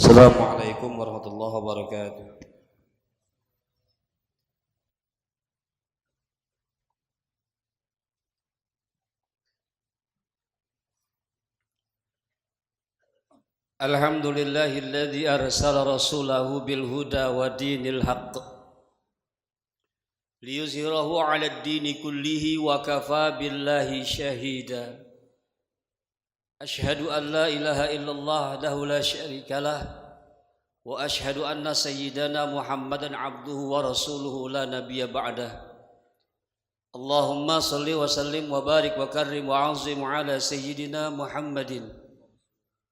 Assalamualaikum warahmatullahi wabarakatuh. Alhamdulillahilladzi arsala rasulahu bil huda wa dinil haqq liyuzhirahu 'alad dini kullihi wa kafa billahi syahida. Asyhadu an la ilaha illallah wahdahu la syarikalah wa asyhadu anna sayyidana Muhammadan abduhu wa rasuluhu la nabiyya ba'dah. Allahumma salli wa sallim wa barik wa karrim wa azim ala sayyidina Muhammadin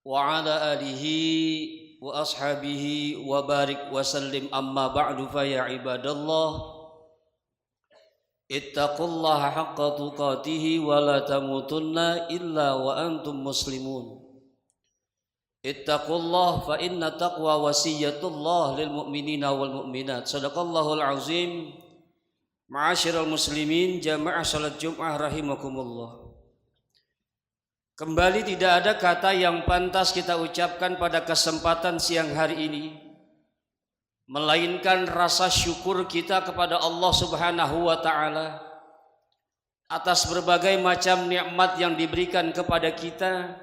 wa ala alihi wa ashabihi wa barik wa sallim, amma ba'du, fa ya ibadallah ittaqullaha haqqa tuqatih wa la tamutunna illa wa antum muslimun. Ittaqullah fa inna taqwa wasiyatullah lil mu'minina wal mu'minat. Sadaqallahul azim. Ma'asyiral muslimin, jamaah salat Jumat rahimakumullah. Kembali tidak ada kata yang pantas kita ucapkan pada kesempatan siang hari ini melainkan rasa syukur kita kepada Allah Subhanahu wa taala atas berbagai macam nikmat yang diberikan kepada kita,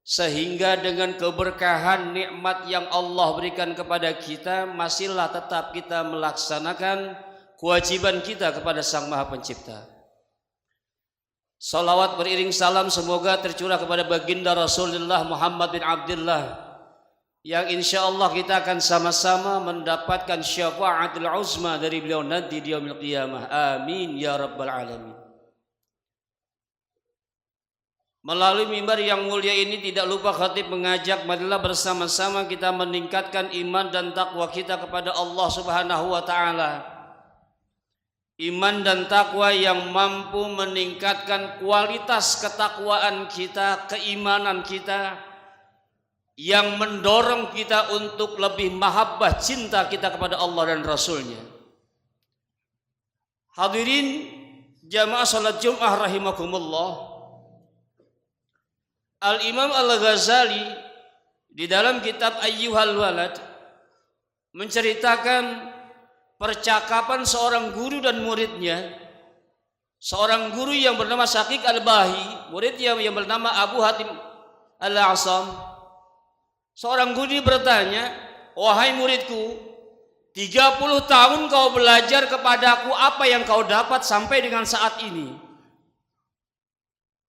sehingga dengan keberkahan nikmat yang Allah berikan kepada kita masihlah tetap kita melaksanakan kewajiban kita kepada Sang Maha Pencipta. Salawat beriring salam semoga tercurah kepada baginda Rasulullah Muhammad bin Abdullah yang insya Allah kita akan sama-sama mendapatkan syafaatul uzma dari beliau nanti di yaumil qiyamah. Amin ya rabbal alamin. Melalui mimbar yang mulia ini tidak lupa khatib mengajak marilah bersama-sama kita meningkatkan iman dan takwa kita kepada Allah Subhanahu wa taala. Iman dan takwa yang mampu meningkatkan kualitas ketakwaan kita, keimanan kita, yang mendorong kita untuk lebih mahabbah cinta kita kepada Allah dan Rasulnya. Hadirin jamaah salat Jumat rahimakumullah, Al-Imam Al-Ghazali di dalam kitab Ayyuhal Walad menceritakan percakapan seorang guru dan muridnya. Seorang guru yang bernama Syaqiq Al-Bahi, muridnya yang bernama Abu Hatim Al-Asam. Seorang guru bertanya, "Wahai muridku, 30 tahun kau belajar kepadaku, apa yang kau dapat sampai dengan saat ini?"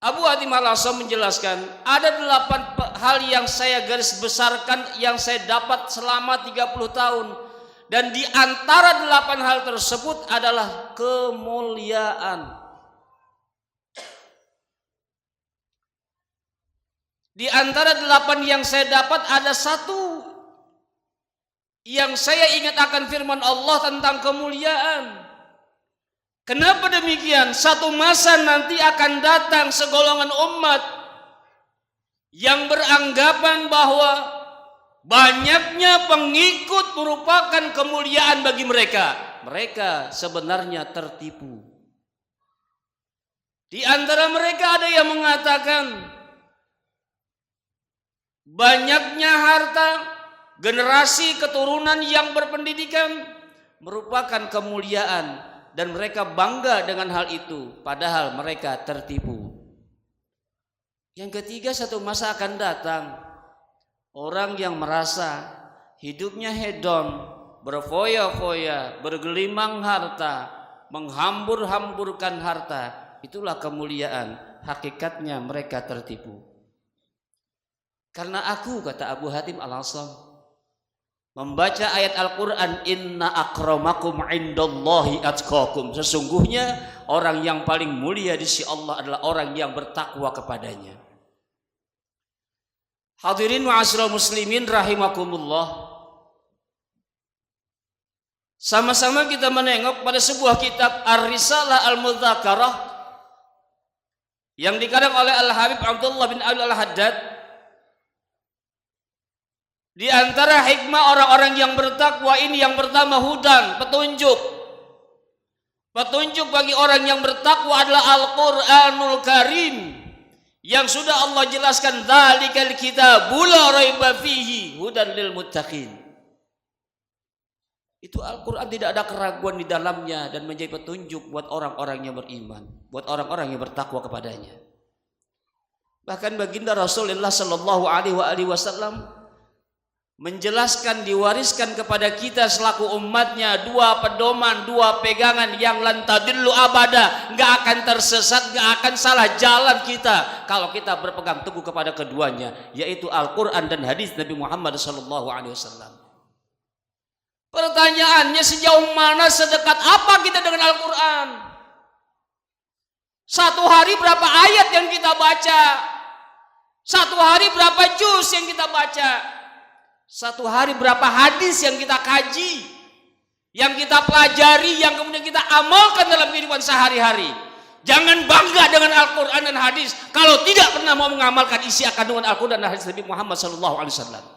Abu Hatim Al-Asam menjelaskan, ada 8 hal yang saya garis besarkan yang saya dapat selama 30 tahun. Dan di antara 8 hal tersebut adalah kemuliaan. Di antara 8 yang saya dapat ada satu yang saya ingat akan firman Allah tentang kemuliaan. Kenapa demikian? Satu masa nanti akan datang segolongan umat yang beranggapan bahwa banyaknya pengikut merupakan kemuliaan bagi mereka. Mereka sebenarnya tertipu. Di antara mereka ada yang mengatakan banyaknya harta, generasi keturunan yang berpendidikan merupakan kemuliaan dan mereka bangga dengan hal itu, padahal mereka tertipu. Yang ketiga, satu masa akan datang orang yang merasa hidupnya hedon, berfoya-foya, bergelimang harta, menghambur-hamburkan harta, itulah kemuliaan. Hakikatnya mereka tertipu. Karena aku, kata Abu Hatim Al-Asam, membaca ayat Al-Quran, inna akramakum indallahi atqakum, sesungguhnya orang yang paling mulia di sisi Allah adalah orang yang bertakwa kepadanya. Hadirin ma'asyiral muslimin rahimakumullah, sama-sama kita menengok pada sebuah kitab Ar-Risalah Al-Mudzakarah yang dikarang oleh Al-Habib Abdullah bin Al-Haddad. Di antara hikmah orang-orang yang bertakwa ini yang pertama hudan, petunjuk. Petunjuk bagi orang yang bertakwa adalah Al-Quranul Karim Yang sudah Allah jelaskan, dzalikal kitabul la raiba fihi hudan lil muttaqin. Itu Al-Quran tidak ada keraguan di dalamnya dan menjadi petunjuk buat orang-orang yang beriman, buat orang-orang yang bertakwa kepadanya. Bahkan baginda Rasulullah sallallahu alaihi wasallam menjelaskan, diwariskan kepada kita selaku umatnya dua pedoman, dua pegangan yang lan tadillu abada, enggak akan tersesat, enggak akan salah jalan kita kalau kita berpegang teguh kepada keduanya, yaitu Al-Quran dan hadis Nabi Muhammad sallallahu alaihi wasallam. Pertanyaannya, sejauh mana, sedekat apa kita dengan Al-Quran? Satu hari berapa ayat yang kita baca? Satu hari berapa juz yang kita baca? Satu hari berapa hadis yang kita kaji, yang kita pelajari, yang kemudian kita amalkan dalam kehidupan sehari-hari? Jangan bangga dengan Al-Quran dan hadis kalau tidak pernah mau mengamalkan isi kandungan Al-Quran dan hadis Nabi Muhammad SAW.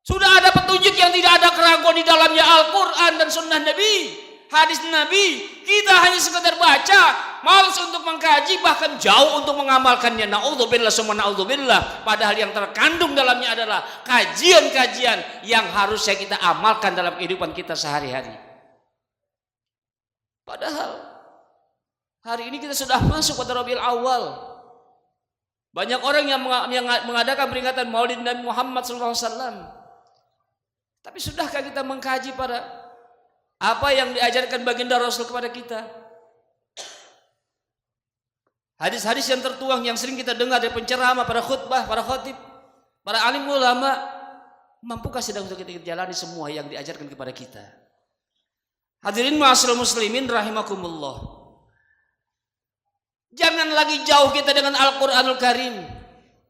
Sudah ada petunjuk yang tidak ada keraguan di dalamnya, Al-Quran dan sunnah Nabi, hadis Nabi. Kita hanya sekedar baca, malas untuk mengkaji, bahkan jauh untuk mengamalkannya. Na'udzubillah summa na'udzubillah. Padahal yang terkandung dalamnya adalah kajian-kajian yang harusnya kita amalkan dalam kehidupan kita sehari-hari. Padahal hari ini kita sudah masuk pada Rabiul Awal. Banyak orang yang mengadakan peringatan Maulid Nabi Muhammad SAW. Tapi sudahkah kita mengkaji pada apa yang diajarkan baginda Rasul kepada kita? Hadis-hadis yang tertuang yang sering kita dengar dari penceramah, para khutbah, para khatib, para alim ulama, mampukah sedang untuk kita jalani semua yang diajarkan kepada kita? Hadirin ma'asyiral muslimin rahimakumullah. Jangan lagi jauh kita dengan Al-Qur'anul Karim.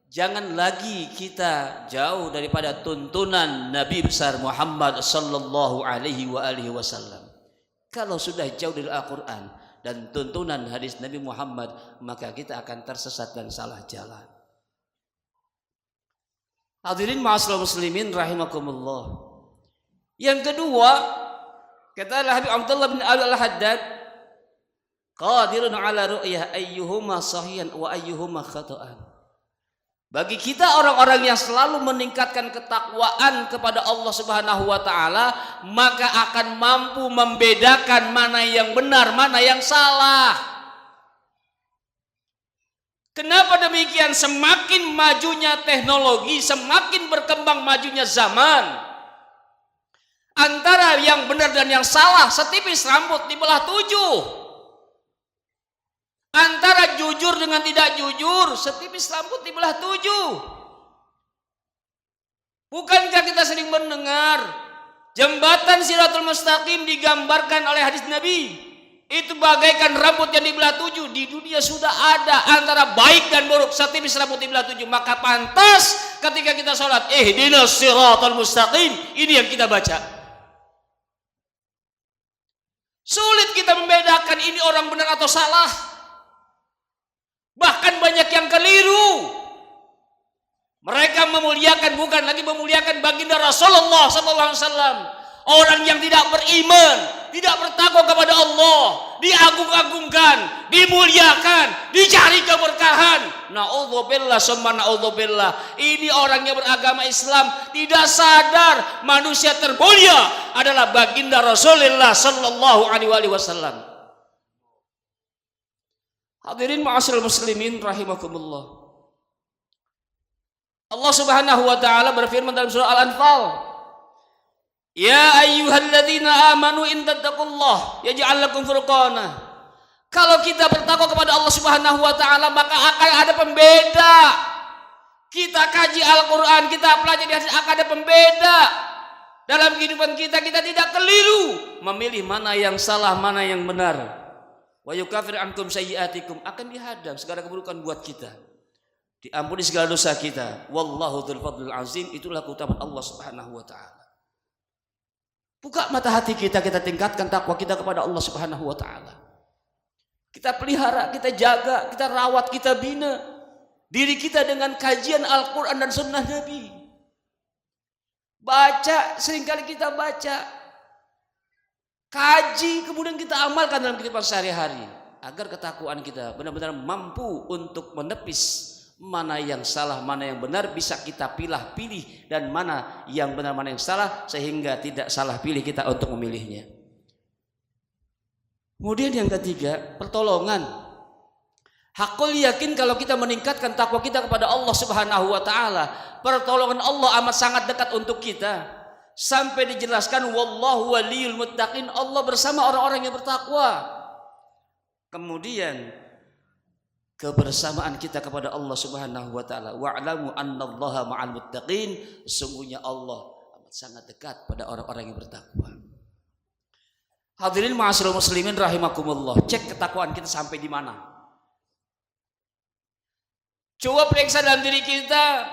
Jangan lagi kita jauh daripada tuntunan Nabi besar Muhammad sallallahu alaihi wasallam. Kalau sudah jauh dari Al-Quran dan tuntunan hadis Nabi Muhammad, maka kita akan tersesat dan salah jalan. Hadirin ma'asyiral muslimin rahimakumullah. Yang kedua, kata Habib Abdullah bin Al-Haddad, qadirun ala ru'yah ayyuhuma sahihan wa ayyuhuma khata'an. Bagi kita orang-orang yang selalu meningkatkan ketakwaan kepada Allah Subhanahu wa taala, maka akan mampu membedakan mana yang benar, mana yang salah. Kenapa demikian? Semakin majunya teknologi, semakin berkembang majunya zaman, antara yang benar dan yang salah setipis rambut dibelah 7. Antara jujur dengan tidak jujur setipis rambut dibelah 7. Bukankah kita sering mendengar jembatan Siratul Mustaqim digambarkan oleh hadis Nabi itu bagaikan rambut yang dibelah 7? Di dunia sudah ada antara baik dan buruk setipis rambut dibelah 7. Maka pantas ketika kita sholat, ihdinas siratal mustaqim, ini yang kita baca. Sulit kita membedakan ini orang benar atau salah. Bahkan banyak yang keliru. Mereka memuliakan, bukan lagi memuliakan baginda Rasulullah SAW. Orang yang tidak beriman, tidak bertakwa kepada Allah, diagung-agungkan, dimuliakan, dicari keberkahan. Na'udzubillah summa na'udzubillah. Ini orang yang beragama Islam tidak sadar manusia termulia adalah baginda Rasulullah SAW. Hadirin ma'asyiral muslimin rahimakumullah. Allah Subhanahu wa taala berfirman dalam surah Al-Anfal, "Ya ayyuhalladzina amanu in tattaqullah yaj'al lakum furqana." Kalau kita bertakwa kepada Allah Subhanahu wa taala, maka akan ada pembeda. Kita kaji Al-Qur'an, kita pelajari hadis, akan ada pembeda. Dalam kehidupan kita, kita tidak keliru memilih mana yang salah, mana yang benar. Wa yukafir ankum sayyi'atikum, akan dihadam segala keburukan buat kita, diampuni segala dosa kita. Wallahu dzul fadlil azim. Itulah keutamaan Allah Subhanahu wa taala. Buka mata hati kita, kita tingkatkan takwa kita kepada Allah Subhanahu wa taala. Kita pelihara, kita jaga, kita rawat, kita bina diri kita dengan kajian Al-Qur'an dan sunnah Nabi. Baca, seringkali kita baca, kaji, kemudian kita amalkan dalam kehidupan sehari-hari. agar ketakwaan kita benar-benar mampu untuk menepis mana yang salah, mana yang benar, bisa kita pilih dan mana yang benar, mana yang salah, sehingga tidak salah pilih kita untuk memilihnya. Kemudian yang ketiga, pertolongan. Hakul yakin kalau kita meningkatkan takwa kita kepada Allah Subhanahu wa taala, pertolongan Allah amat sangat dekat untuk kita. Sampai dijelaskan wallahu waliyul muttaqin, Allah bersama orang-orang yang bertakwa. Kemudian kebersamaan kita kepada Allah Subhanahu wa taala, wa'lamu annallaha ma'al muttaqin, sesungguhnya Allah amat sangat dekat pada orang-orang yang bertakwa. Hadirin ma'asyiral muslimin rahimakumullah, cek ketakwaan kita sampai di mana. Coba periksa dalam diri kita,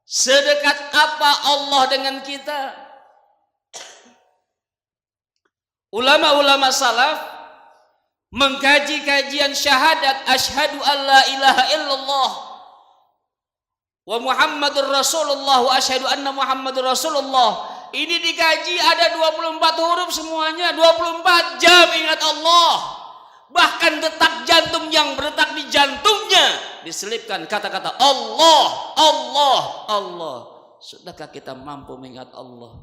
sedekat apa Allah dengan kita. Ulama-ulama salaf mengkaji kajian syahadat asyhadu alla ilaha illallah wa muhammadur rasulullah wa asyhadu anna muhammadur rasulullah. Ini dikaji ada 24 huruf semuanya, 24 jam ingat Allah. Bahkan detak jantung yang berdetak di jantungnya diselipkan kata-kata Allah, Allah, Allah. Sudahkah kita mampu mengingat Allah?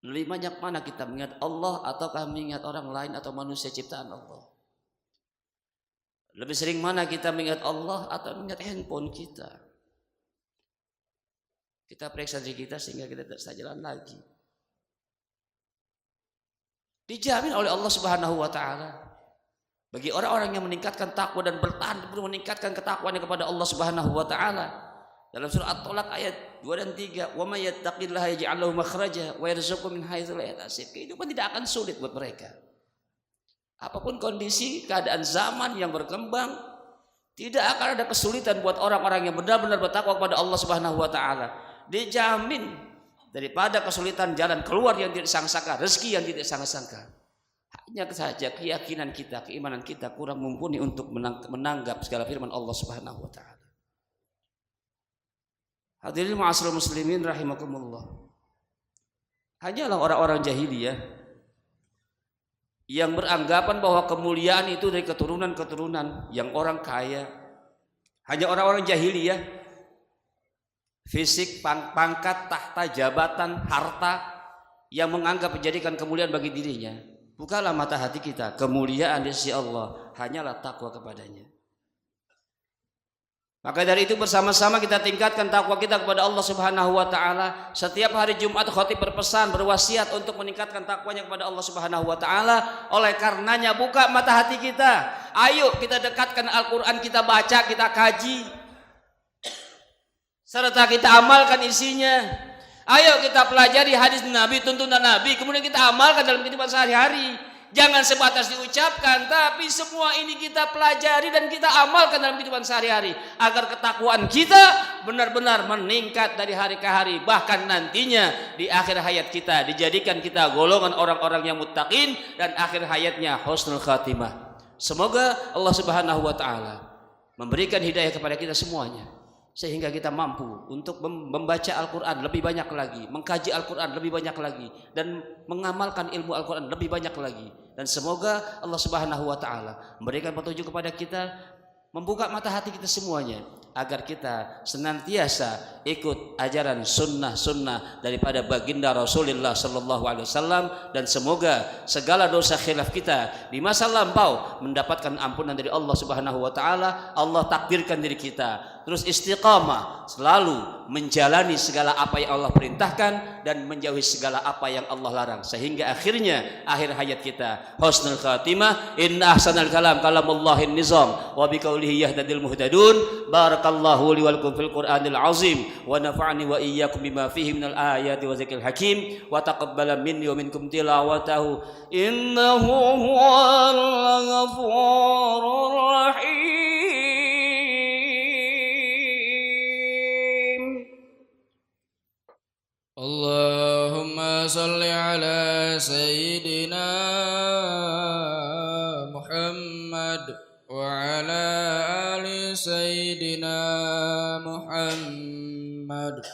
Lebih banyak mana kita mengingat Allah ataukah mengingat orang lain atau manusia ciptaan Allah? Lebih sering mana kita mengingat Allah atau mengingat handphone kita? Kita periksa diri kita sehingga kita tidak jalan lagi. Dijamin oleh Allah Subhanahu wa taala bagi orang-orang yang meningkatkan takwa dan bertahan meningkatkan ketakwaannya kepada Allah Subhanahu wa taala. Dalam surah At-Talaq ayat 2 dan 3, wa may yattaqillaha yaj'al lahu makhraja wa yarzuqhu min haitsu la yahtasib. Kehidupan tidak akan sulit buat mereka. Apapun kondisi, keadaan zaman yang berkembang, tidak akan ada kesulitan buat orang-orang yang benar-benar bertakwa kepada Allah Subhanahu wa taala. Dijamin daripada kesulitan jalan keluar yang tidak disangka, rezeki yang tidak disangka. Hanya saja keyakinan kita, keimanan kita kurang mumpuni untuk menanggap segala firman Allah Subhanahu wa taala. Hadirin ma'asyiral muslimin rahimakumullah. Hanyalah orang-orang jahiliyah yang beranggapan bahwa kemuliaan itu dari keturunan-keturunan yang orang kaya. Hanya orang-orang jahiliyah, fisik, pangkat, tahta, jabatan, harta yang menganggap menjadikan kemuliaan bagi dirinya. Bukalah mata hati kita, kemuliaan di sisi Allah hanyalah takwa kepadanya. Maka dari itu bersama-sama kita tingkatkan takwa kita kepada Allah Subhanahu wa taala. Setiap hari Jumat khatib berpesan, berwasiat untuk meningkatkan takwanya kepada Allah Subhanahu wa taala. Oleh karenanya buka mata hati kita. Ayo kita dekatkan Al-Qur'an, kita baca, kita kaji. Serta kita amalkan isinya. Ayo kita pelajari hadis Nabi, tuntunan Nabi, kemudian kita amalkan dalam kehidupan sehari-hari. Jangan sebatas diucapkan, tapi semua ini kita pelajari dan kita amalkan dalam kehidupan sehari-hari agar ketakwaan kita benar-benar meningkat dari hari ke hari, bahkan nantinya di akhir hayat kita dijadikan kita golongan orang-orang yang muttaqin dan akhir hayatnya husnul khatimah. Semoga Allah Subhanahu wa taala memberikan hidayah kepada kita semuanya sehingga kita mampu untuk membaca Al-Quran lebih banyak lagi, mengkaji Al-Quran lebih banyak lagi, dan mengamalkan ilmu Al-Quran lebih banyak lagi. Dan semoga Allah Subhanahu wa taala memberikan petunjuk kepada kita, membuka mata hati kita semuanya agar kita senantiasa ikut ajaran sunnah-sunnah daripada baginda Rasulullah sallallahu alaihi wasallam, dan semoga segala dosa khilaf kita di masa lampau mendapatkan ampunan dari Allah Subhanahu wa taala. Allah takdirkan diri kita terus istiqamah, selalu menjalani segala apa yang Allah perintahkan dan menjauhi segala apa yang Allah larang, sehingga akhirnya akhir hayat kita husnul khatimah. Inna ahsanal kalam kalamullahin nizam wa biqaulihi yahdadil muhtadun. Barakallahu li wa lakum fil Qur'anil azim wa nafa'ani wa iyyakum bima fihi minal ayati wa dzikril hakim wa taqabbala minni wa minkum tilawatahu innahu huwal ghafurur rahim. Allahumma salli ala sayyidina Muhammad wa ala ali sayyidina Muhammad.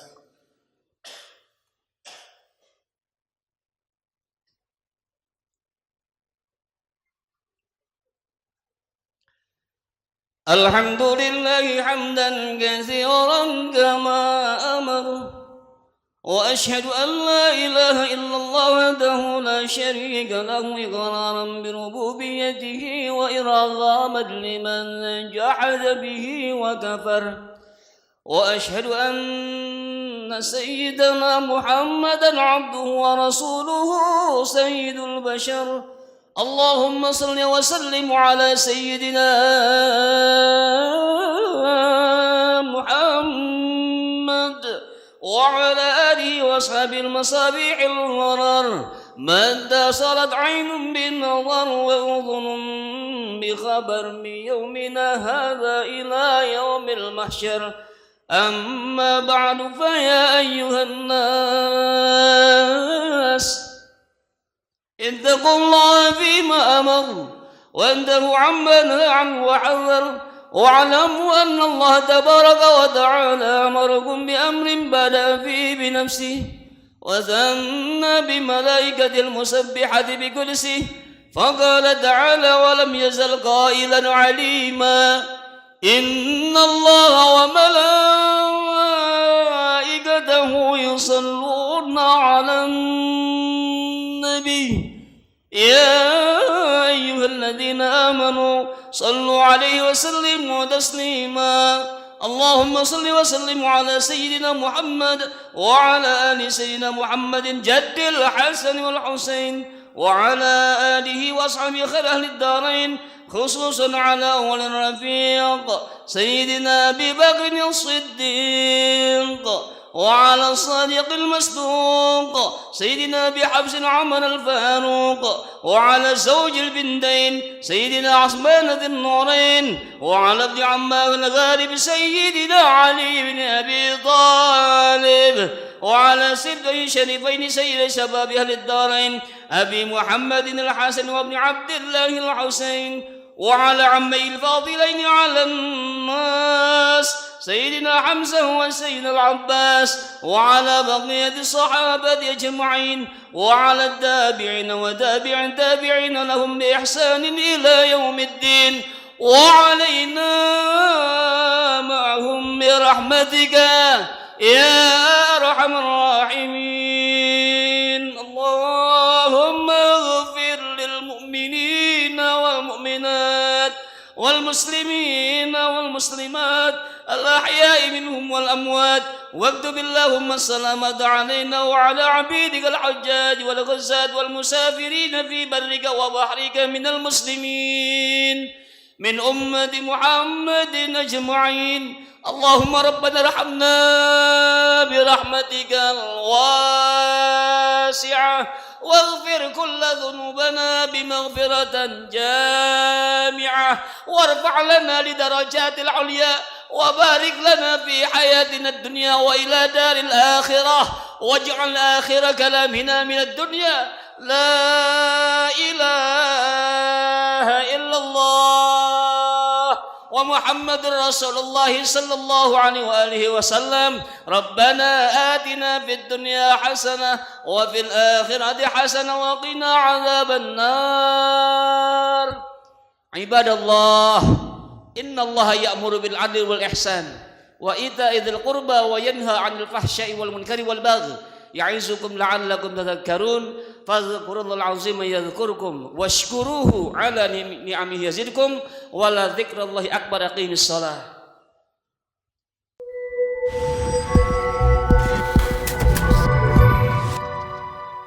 الحمد لله حمدا كثيرا كما أمر وأشهد أن لا إله إلا الله وحده لا شريك له إقرارا بربوبيته وإرغاما لمن جحد به وكفر وأشهد أن سيدنا محمدا عبده ورسوله سيد البشر اللهم صل وسلم على سيدنا محمد وعلى آله وأصحابه المصابيح الغرر ما اتصلت عين بالنظر وأذن بخبر من يومنا هذا إلى يوم المحشر أما بعد فيا أيها الناس اتقوا الله فيما أمر وانتهوا عما نهى عنه وحذر واعلموا أن الله تبارك وتعالى أمركم بأمر بدأ فيه بنفسه وثنى بملائكة المسبحة بكرسه فقال تعالى ولم يزل قائلا عليما إن الله وملائكته يصلون على النبي يا أيها الذين آمنوا صلوا عليه وسلموا تسليما اللهم صل وسلم على سيدنا محمد وعلى آل سيدنا محمد جد الحسن والحسين وعلى آله وأصحابه خير أهل الدارين خصوصا على أول الرفيق سيدنا أبي بكر الصديق وعلى الصادق المصدوق سيدنا أبي حفص عمر الفاروق وعلى زوج البنتين سيدنا عثمان ذي النورين وعلى ابن عماه الغالب سيدنا علي بن أبي طالب وعلى سيدي شريفين سيد شباب أهل الدارين أبي محمد الحسن وابن عبد الله الحسين وعلى عمي الفاضلين على الناس سيدنا حمزة وسيدنا العباس وعلى بقية الصحابة أجمعين وعلى التابعين وتابع التابعين لهم بإحسان إلى يوم الدين وعلينا معهم برحمتك يا أرحم الراحمين اللهم اغفر للمؤمنين والمؤمنات والمسلمين والمسلمات الأحياء منهم والأموات واكتب اللهم السلامة علينا وعلى عبيدك الحجاج والغزاة والمسافرين في برك وبحرك من المسلمين من أمة محمد أجمعين اللهم ربنا ارحمنا برحمتك الواسعة واغفر كل ذنوبنا بمغفرة جامعة وارفع لنا لدرجات العليا وبارك لنا في حياتنا الدنيا وإلى دار الآخرة واجعل آخر كلامنا من الدنيا لا إله إلا الله ومحمد رسول الله صلى الله عليه وآله وسلم ربنا آتنا في الدنيا حسنة وفي الآخرة حسنة وقنا عذاب النار عباد الله إن الله يأمر بالعدل والإحسان وإيتاء ذي القربى وينهى عن الفحشاء والمنكر والبغي يعظكم لعلكم تذكرون فاذكروا الله العظيم يذكركم واشكروه على نعمه يزدكم ولذكر الله أكبر أقيموا الصلاة